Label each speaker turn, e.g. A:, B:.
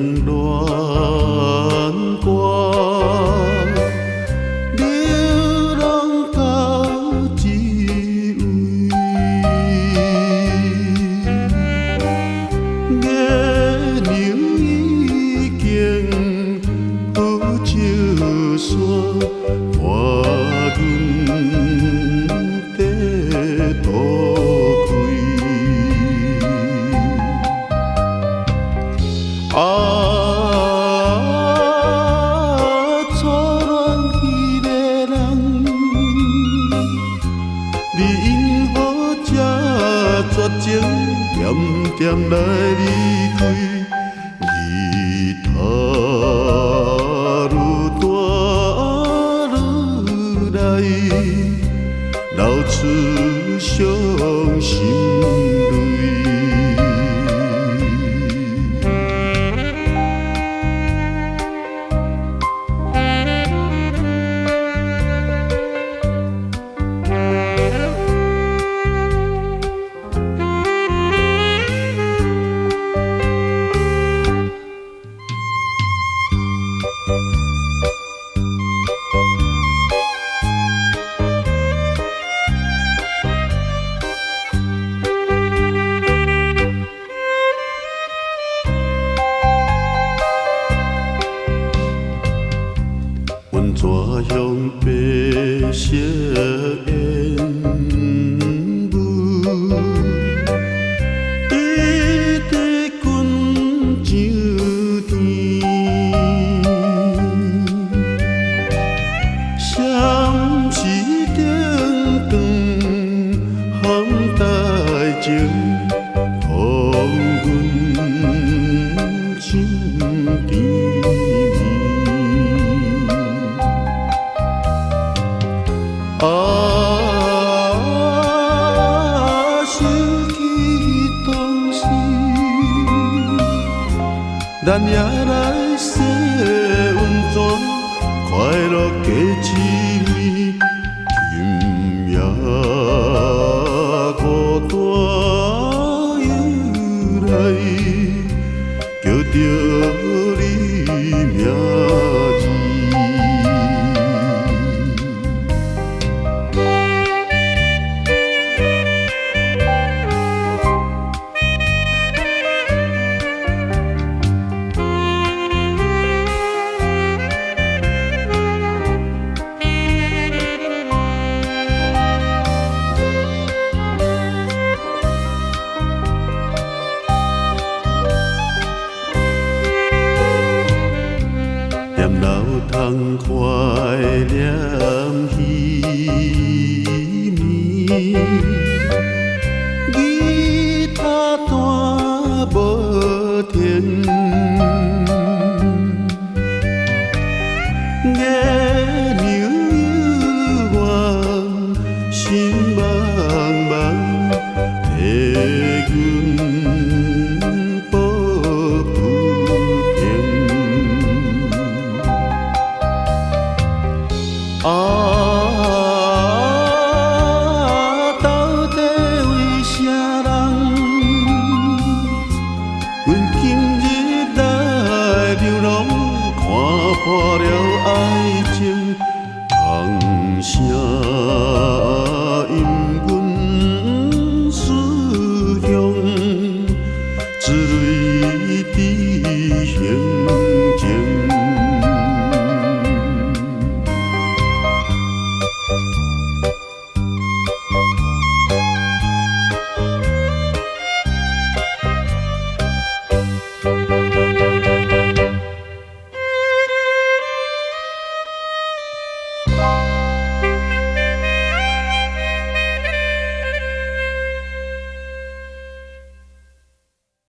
A: 恋歌，流浪到一位，月亮已经浮照山，换阮地土开。啊，初恋迄个人，你因何这绝情，点点来离开？日头愈大愈来，流出伤心泪。纸香白色烟雾，一直滚上天。闪时灯光含带情，予阮心甜蜜。啊，想起当时，咱也来洗温泉，快乐加滋味。今夜孤单又来，叫着你名字。踮楼窗看念稀暝，吉他弹无停，月亮幽远，心茫茫，替阮抱不平。啊，到底为啥人？阮今日来流浪，看破了爱情，风声